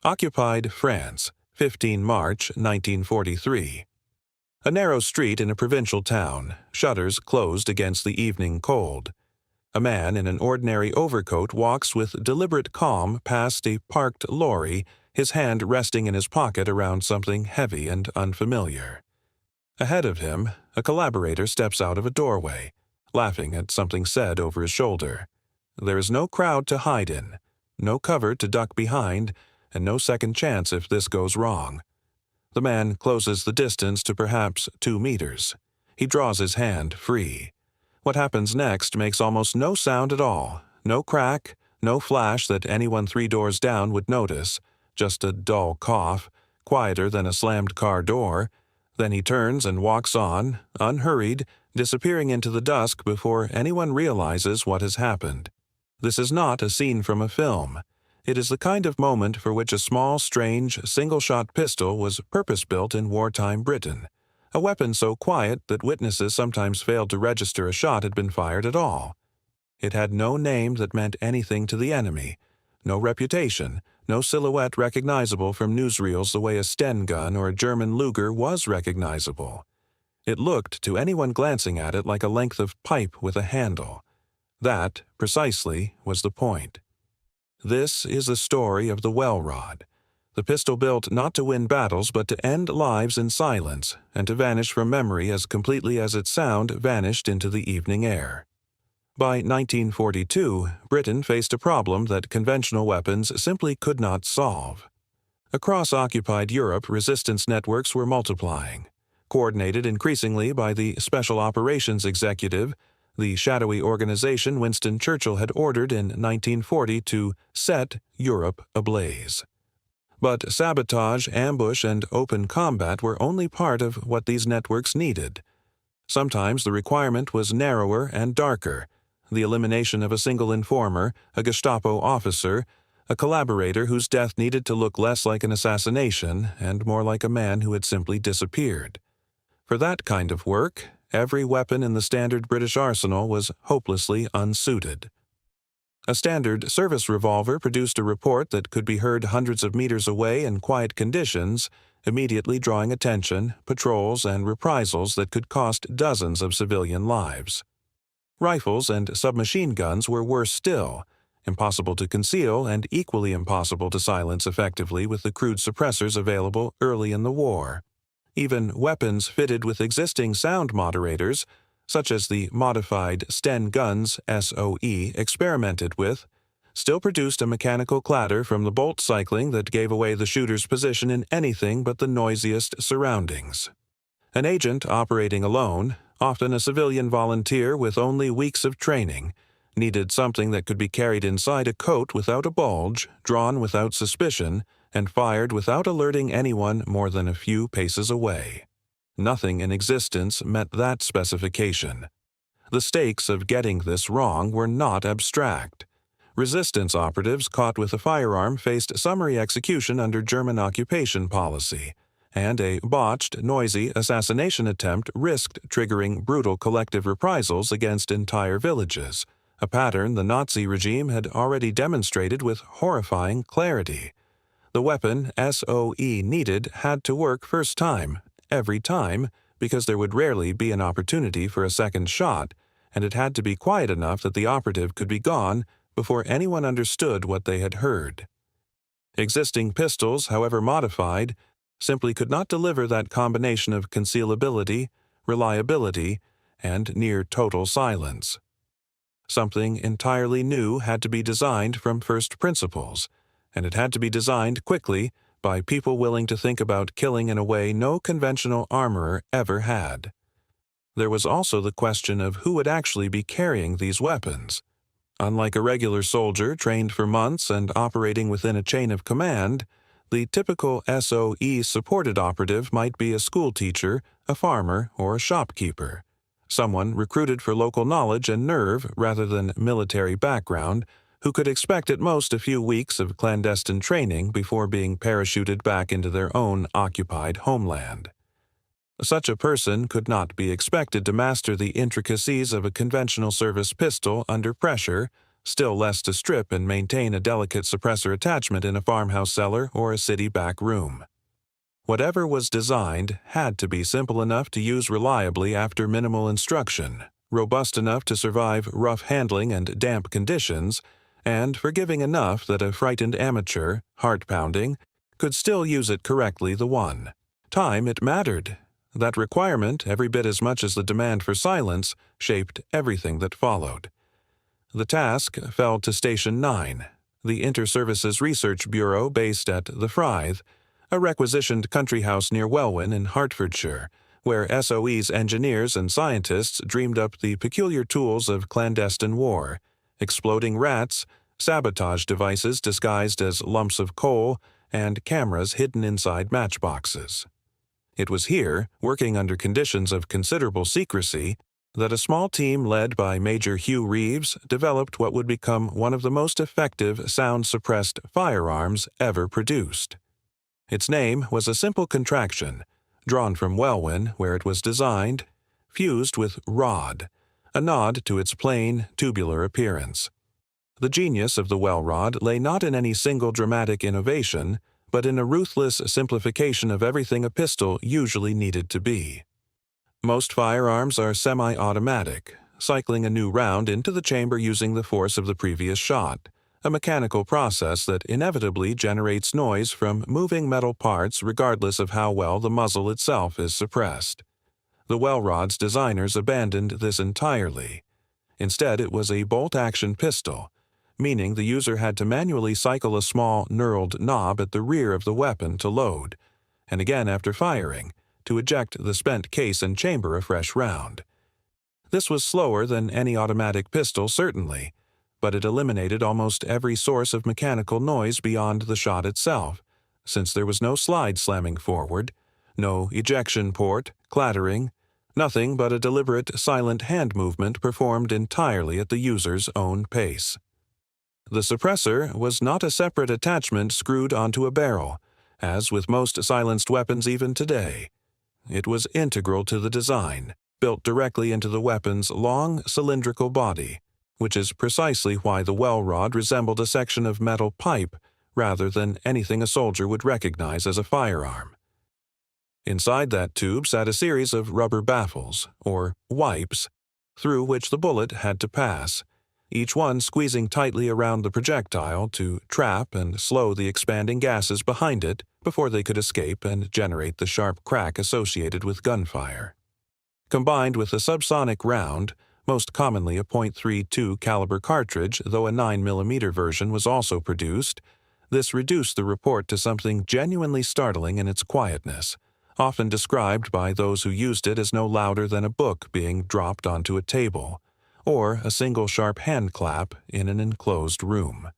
Occupied France, 15 March 1943. A narrow street in a provincial town, shutters closed against the evening cold. A man in an ordinary overcoat walks with deliberate calm past a parked lorry, his hand resting in his pocket around something heavy and unfamiliar. Ahead of him, a collaborator steps out of a doorway, laughing at something said over his shoulder. There is no crowd to hide in, no cover to duck behind, and no second chance if this goes wrong. The man closes the distance to perhaps 2 meters. He draws his hand free. What happens next makes almost no sound at all, no crack, no flash that anyone 3 doors down would notice, just a dull cough, quieter than a slammed car door. Then he turns and walks on, unhurried, disappearing into the dusk before anyone realizes what has happened. This is not a scene from a film. It is the kind of moment for which a small, strange, single-shot pistol was purpose-built in wartime Britain, a weapon so quiet that witnesses sometimes failed to register a shot had been fired at all. It had no name that meant anything to the enemy, no reputation, no silhouette recognizable from newsreels the way a Sten gun or a German Luger was recognizable. It looked to anyone glancing at it like a length of pipe with a handle. That, precisely, was the point. This is the story of the Welrod, the pistol built not to win battles but to end lives in silence and to vanish from memory as completely as its sound vanished into the evening air. By 1942, Britain faced a problem that conventional weapons simply could not solve. Across occupied Europe, resistance networks were multiplying, coordinated increasingly by the Special Operations Executive, the shadowy organization Winston Churchill had ordered in 1940 to set Europe ablaze. But sabotage, ambush, and open combat were only part of what these networks needed. Sometimes the requirement was narrower and darker, the elimination of a single informer, a Gestapo officer, a collaborator whose death needed to look less like an assassination and more like a man who had simply disappeared. For that kind of work, every weapon in the standard British arsenal was hopelessly unsuited. A standard service revolver produced a report that could be heard hundreds of meters away in quiet conditions, immediately drawing attention, patrols, and reprisals that could cost dozens of civilian lives. Rifles and submachine guns were worse still, impossible to conceal and equally impossible to silence effectively with the crude suppressors available early in the war. Even weapons fitted with existing sound moderators, such as the modified Sten guns SOE experimented with, still produced a mechanical clatter from the bolt cycling that gave away the shooter's position in anything but the noisiest surroundings. An agent operating alone, often a civilian volunteer with only weeks of training, needed something that could be carried inside a coat without a bulge, drawn without suspicion, and fired without alerting anyone more than a few paces away. Nothing in existence met that specification. The stakes of getting this wrong were not abstract. Resistance operatives caught with a firearm faced summary execution under German occupation policy, and a botched, noisy assassination attempt risked triggering brutal collective reprisals against entire villages, a pattern the Nazi regime had already demonstrated with horrifying clarity. The weapon SOE needed had to work first time, every time, because there would rarely be an opportunity for a second shot, and it had to be quiet enough that the operative could be gone before anyone understood what they had heard. Existing pistols, however modified, simply could not deliver that combination of concealability, reliability, and near total silence. Something entirely new had to be designed from first principles, and it had to be designed quickly by people willing to think about killing in a way no conventional armorer ever had. There was also the question of who would actually be carrying these weapons. Unlike a regular soldier trained for months and operating within a chain of command, the typical SOE-supported operative might be a schoolteacher, a farmer, or a shopkeeper, someone recruited for local knowledge and nerve rather than military background, who could expect at most a few weeks of clandestine training before being parachuted back into their own occupied homeland. Such a person could not be expected to master the intricacies of a conventional service pistol under pressure, still less to strip and maintain a delicate suppressor attachment in a farmhouse cellar or a city back room. Whatever was designed had to be simple enough to use reliably after minimal instruction, robust enough to survive rough handling and damp conditions, and forgiving enough that a frightened amateur, heart-pounding, could still use it correctly the one. Time it mattered. That requirement, every bit as much as the demand for silence, shaped everything that followed. The task fell to Station 9, the Inter-Services Research Bureau based at the Frythe, a requisitioned country house near Welwyn in Hertfordshire, where SOE's engineers and scientists dreamed up the peculiar tools of clandestine war: exploding rats, sabotage devices disguised as lumps of coal, and cameras hidden inside matchboxes. It was here, working under conditions of considerable secrecy, that a small team led by Major Hugh Reeves developed what would become one of the most effective sound-suppressed firearms ever produced. Its name was a simple contraction, drawn from Welwyn, where it was designed, fused with rod, a nod to its plain, tubular appearance. The genius of the Welrod lay not in any single dramatic innovation, but in a ruthless simplification of everything a pistol usually needed to be. Most firearms are semi-automatic, cycling a new round into the chamber using the force of the previous shot, a mechanical process that inevitably generates noise from moving metal parts regardless of how well the muzzle itself is suppressed. The Welrod's designers abandoned this entirely. Instead, it was a bolt-action pistol, meaning the user had to manually cycle a small knurled knob at the rear of the weapon to load, and again after firing, to eject the spent case and chamber a fresh round. This was slower than any automatic pistol, certainly, but it eliminated almost every source of mechanical noise beyond the shot itself, since there was no slide slamming forward, no ejection port, clattering, nothing but a deliberate, silent hand movement performed entirely at the user's own pace. The suppressor was not a separate attachment screwed onto a barrel, as with most silenced weapons even today. It was integral to the design, built directly into the weapon's long, cylindrical body, which is precisely why the Welrod resembled a section of metal pipe rather than anything a soldier would recognize as a firearm. Inside that tube sat a series of rubber baffles, or wipes, through which the bullet had to pass, each one squeezing tightly around the projectile to trap and slow the expanding gases behind it before they could escape and generate the sharp crack associated with gunfire. Combined with a subsonic round, most commonly a .32 caliber cartridge, though a 9mm version was also produced, this reduced the report to something genuinely startling in its quietness, often described by those who used it as no louder than a book being dropped onto a table, or a single sharp hand clap in an enclosed room.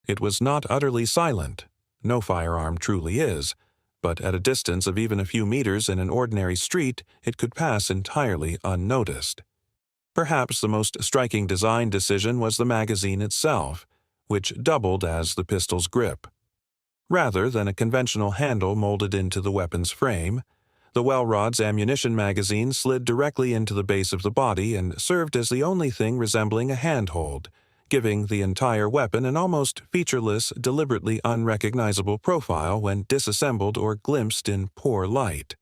It was not utterly silent. No firearm truly is, but at a distance of even a few meters in an ordinary street, it could pass entirely unnoticed. Perhaps the most striking design decision was the magazine itself, which doubled as the pistol's grip. Rather than a conventional handle molded into the weapon's frame, the Welrod's ammunition magazine slid directly into the base of the body and served as the only thing resembling a handhold, giving the entire weapon an almost featureless, deliberately unrecognizable profile when disassembled or glimpsed in poor light.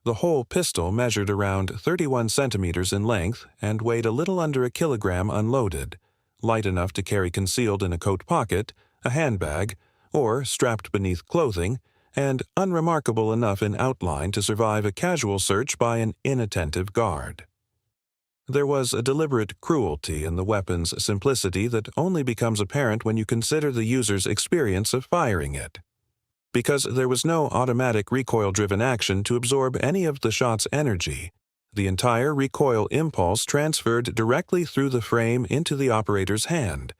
The whole pistol measured around 31 centimeters in length and weighed a little under a kilogram unloaded, light enough to carry concealed in a coat pocket, a handbag, or strapped beneath clothing, and unremarkable enough in outline to survive a casual search by an inattentive guard. There was a deliberate cruelty in the weapon's simplicity that only becomes apparent when you consider the user's experience of firing it. Because there was no automatic recoil-driven action to absorb any of the shot's energy, the entire recoil impulse transferred directly through the frame into the operator's hand,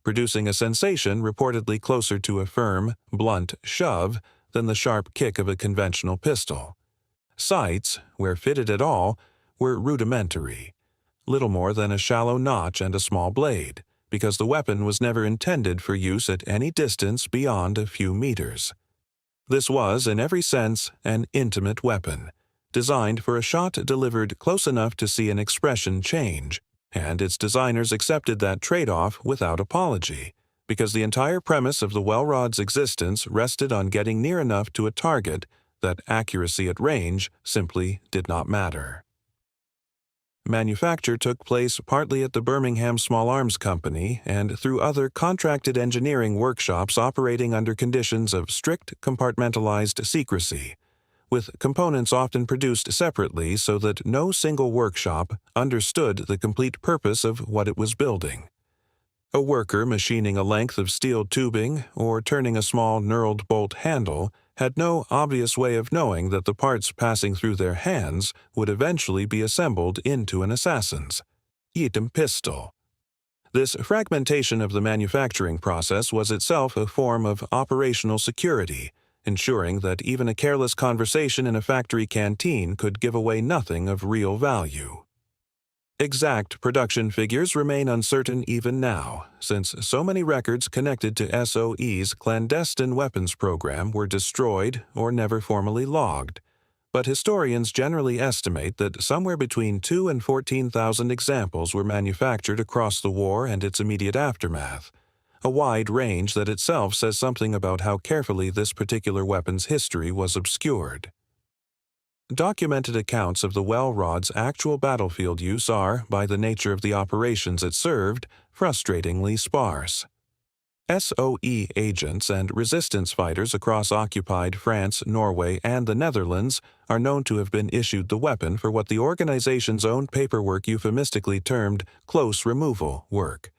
producing a sensation reportedly closer to a firm, blunt shove than the sharp kick of a conventional pistol. Sights, where fitted at all, were rudimentary, little more than a shallow notch and a small blade, because the weapon was never intended for use at any distance beyond a few meters. This was, in every sense, an intimate weapon, designed for a shot delivered close enough to see an expression change, and its designers accepted that trade-off without apology, because the entire premise of the Welrod's existence rested on getting near enough to a target that accuracy at range simply did not matter. Manufacture took place partly at the Birmingham Small Arms Company and through other contracted engineering workshops operating under conditions of strict compartmentalized secrecy, with components often produced separately so that no single workshop understood the complete purpose of what it was building. A worker machining a length of steel tubing or turning a small knurled bolt handle had no obvious way of knowing that the parts passing through their hands would eventually be assembled into an assassin's pistol. This fragmentation of the manufacturing process was itself a form of operational security, ensuring that even a careless conversation in a factory canteen could give away nothing of real value. Exact production figures remain uncertain even now, since so many records connected to SOE's clandestine weapons program were destroyed or never formally logged, but historians generally estimate that somewhere between 2,000 and 14,000 examples were manufactured across the war and its immediate aftermath, a wide range that itself says something about how carefully this particular weapon's history was obscured. Documented accounts of the Welrod's actual battlefield use are, by the nature of the operations it served, frustratingly sparse. SOE agents and resistance fighters across occupied France, Norway, and the Netherlands are known to have been issued the weapon for what the organization's own paperwork euphemistically termed close removal work,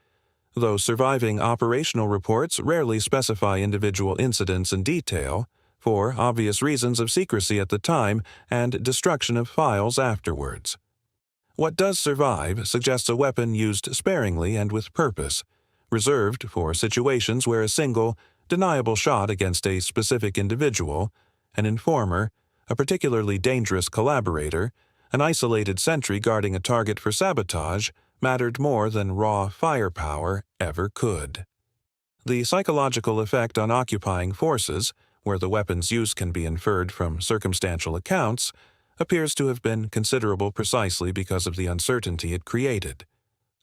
though surviving operational reports rarely specify individual incidents in detail, for obvious reasons of secrecy at the time and destruction of files afterwards. What does survive suggests a weapon used sparingly and with purpose, reserved for situations where a single, deniable shot against a specific individual, an informer, a particularly dangerous collaborator, an isolated sentry guarding a target for sabotage, mattered more than raw firepower ever could. The psychological effect on occupying forces, where the weapon's use can be inferred from circumstantial accounts, appears to have been considerable precisely because of the uncertainty it created.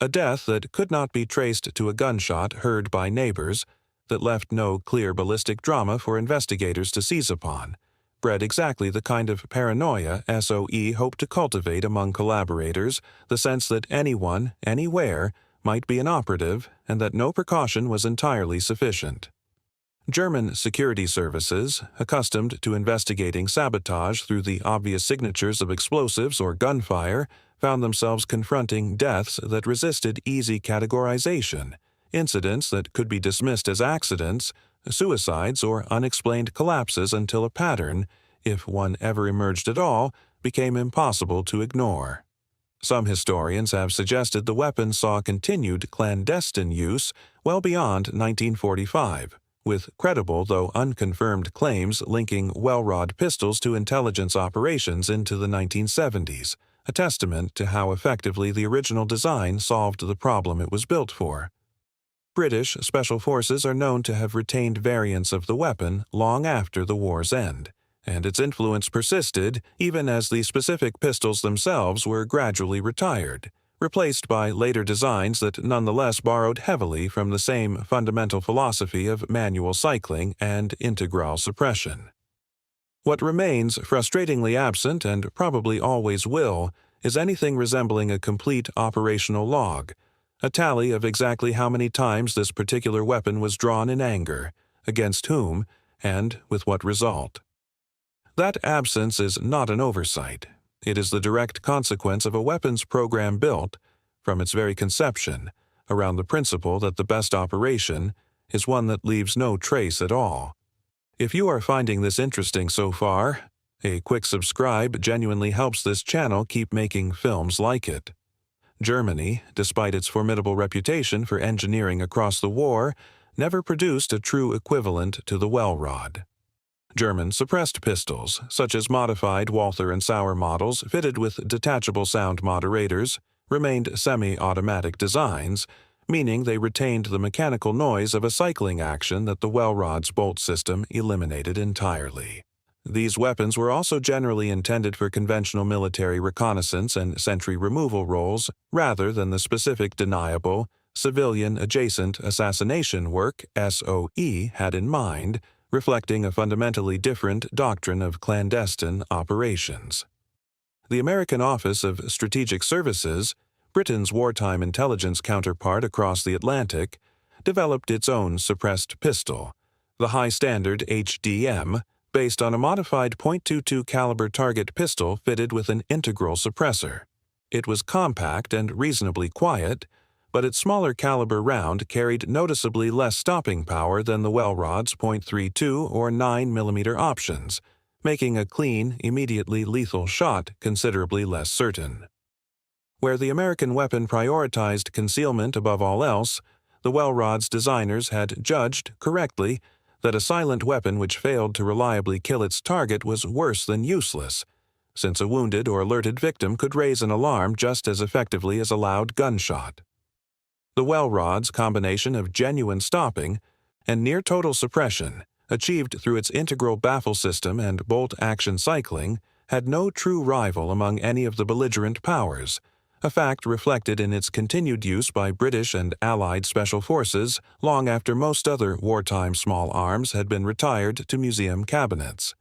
A death that could not be traced to a gunshot heard by neighbors, that left no clear ballistic drama for investigators to seize upon, bred exactly the kind of paranoia SOE hoped to cultivate among collaborators, the sense that anyone, anywhere, might be an operative and that no precaution was entirely sufficient. German security services, accustomed to investigating sabotage through the obvious signatures of explosives or gunfire, found themselves confronting deaths that resisted easy categorization, incidents that could be dismissed as accidents, suicides or unexplained collapses until a pattern, if one ever emerged at all, became impossible to ignore. Some historians have suggested the weapon saw continued clandestine use well beyond 1945, with credible though unconfirmed claims linking Welrod pistols to intelligence operations into the 1970s, a testament to how effectively the original design solved the problem it was built for. British Special Forces are known to have retained variants of the weapon long after the war's end, and its influence persisted even as the specific pistols themselves were gradually retired, replaced by later designs that nonetheless borrowed heavily from the same fundamental philosophy of manual cycling and integral suppression. What remains frustratingly absent, and probably always will, is anything resembling a complete operational log, a tally of exactly how many times this particular weapon was drawn in anger, against whom, and with what result. That absence is not an oversight. It is the direct consequence of a weapons program built, from its very conception, around the principle that the best operation is one that leaves no trace at all. If you are finding this interesting so far, a quick subscribe genuinely helps this channel keep making films like it. Germany, despite its formidable reputation for engineering across the war, never produced a true equivalent to the Welrod. German suppressed pistols, such as modified Walther and Sauer models fitted with detachable sound moderators, remained semi-automatic designs, meaning they retained the mechanical noise of a cycling action that the Welrod's bolt system eliminated entirely. These weapons were also generally intended for conventional military reconnaissance and sentry removal roles rather than the specific deniable, civilian-adjacent assassination work SOE had in mind, reflecting a fundamentally different doctrine of clandestine operations. The American Office of Strategic Services, Britain's wartime intelligence counterpart across the Atlantic, developed its own suppressed pistol, the high-standard HDM, based on a modified .22 caliber target pistol fitted with an integral suppressor. It was compact and reasonably quiet, but its smaller caliber round carried noticeably less stopping power than the Welrod's .32 or 9 mm options, making a clean, immediately lethal shot considerably less certain. Where the American weapon prioritized concealment above all else, the Welrod's designers had judged, correctly, that a silent weapon which failed to reliably kill its target was worse than useless, since a wounded or alerted victim could raise an alarm just as effectively as a loud gunshot. The Welrod's combination of genuine stopping and near-total suppression, achieved through its integral baffle system and bolt-action cycling, had no true rival among any of the belligerent powers, a fact reflected in its continued use by British and Allied special forces long after most other wartime small arms had been retired to museum cabinets.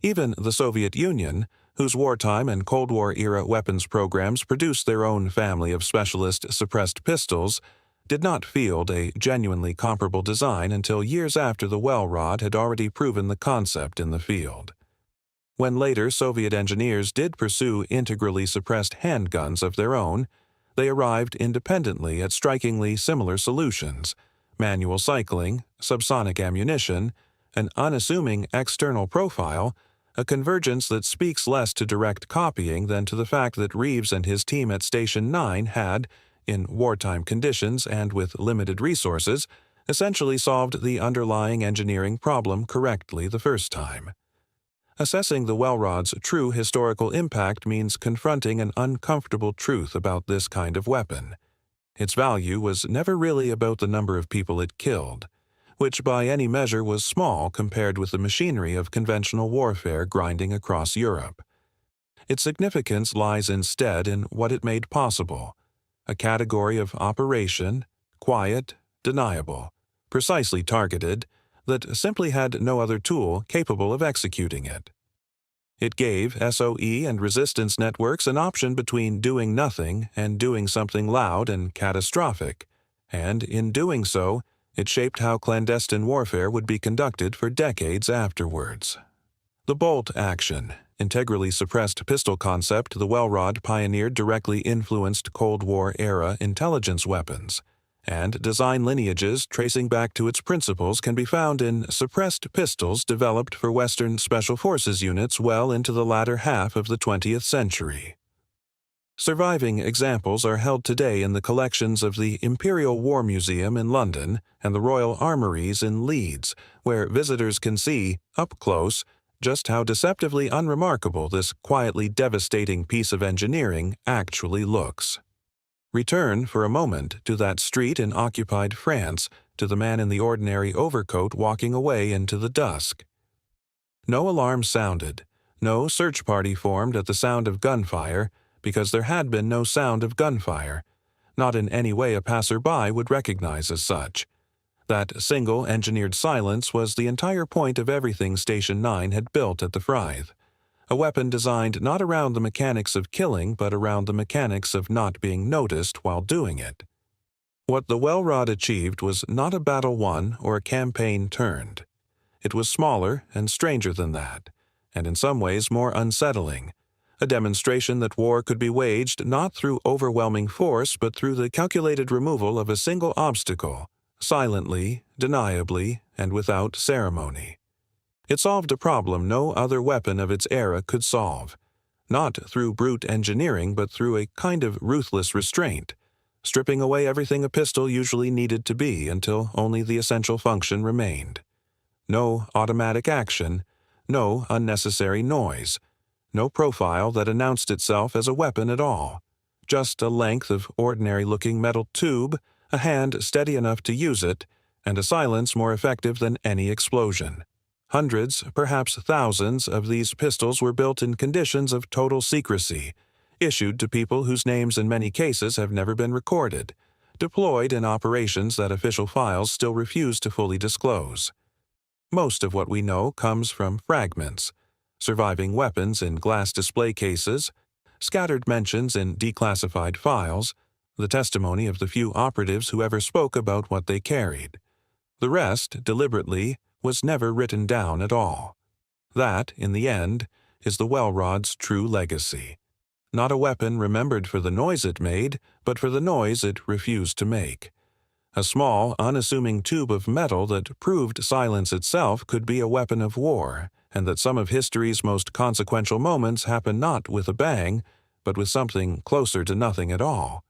Even the Soviet Union, whose wartime and Cold War-era weapons programs produced their own family of specialist suppressed pistols, did not field a genuinely comparable design until years after the Welrod had already proven the concept in the field. When later Soviet engineers did pursue integrally suppressed handguns of their own, they arrived independently at strikingly similar solutions: manual cycling, subsonic ammunition, an unassuming external profile, a convergence that speaks less to direct copying than to the fact that Reeves and his team at Station 9 had, in wartime conditions and with limited resources, essentially solved the underlying engineering problem correctly the first time. Assessing the Welrod's true historical impact means confronting an uncomfortable truth about this kind of weapon. Its value was never really about the number of people it killed, which by any measure was small compared with the machinery of conventional warfare grinding across Europe. Its significance lies instead in what it made possible: a category of operation, quiet, deniable, precisely targeted, that simply had no other tool capable of executing it. It gave SOE and resistance networks an option between doing nothing and doing something loud and catastrophic, and in doing so, it shaped how clandestine warfare would be conducted for decades afterwards. The bolt-action, integrally suppressed pistol concept the Welrod pioneered directly influenced Cold War-era intelligence weapons, and design lineages tracing back to its principles can be found in suppressed pistols developed for Western Special Forces units well into the latter half of the 20th century. Surviving examples are held today in the collections of the Imperial War Museum in London and the Royal Armouries in Leeds, where visitors can see, up close, just how deceptively unremarkable this quietly devastating piece of engineering actually looks. Return for a moment to that street in occupied France, to the man in the ordinary overcoat walking away into the dusk. No alarm sounded, no search party formed at the sound of gunfire, because there had been no sound of gunfire, not in any way a passer-by would recognize as such. That single engineered silence was the entire point of everything Station 9 had built at the Frythe. A weapon designed not around the mechanics of killing but around the mechanics of not being noticed while doing it. What the Welrod achieved was not a battle won or a campaign turned. It was smaller and stranger than that, and in some ways more unsettling, a demonstration that war could be waged not through overwhelming force but through the calculated removal of a single obstacle, silently, deniably, and without ceremony. It solved a problem no other weapon of its era could solve, not through brute engineering but through a kind of ruthless restraint, stripping away everything a pistol usually needed to be until only the essential function remained. No automatic action, no unnecessary noise, no profile that announced itself as a weapon at all, just a length of ordinary-looking metal tube, a hand steady enough to use it, and a silence more effective than any explosion. Hundreds, perhaps thousands, of these pistols were built in conditions of total secrecy, issued to people whose names in many cases have never been recorded, deployed in operations that official files still refuse to fully disclose. Most of what we know comes from fragments, surviving weapons in glass display cases, scattered mentions in declassified files, the testimony of the few operatives who ever spoke about what they carried. The rest, deliberately, was never written down at all. That, in the end, is the Welrod's true legacy. Not a weapon remembered for the noise it made, but for the noise it refused to make. A small, unassuming tube of metal that proved silence itself could be a weapon of war, and that some of history's most consequential moments happen not with a bang, but with something closer to nothing at all.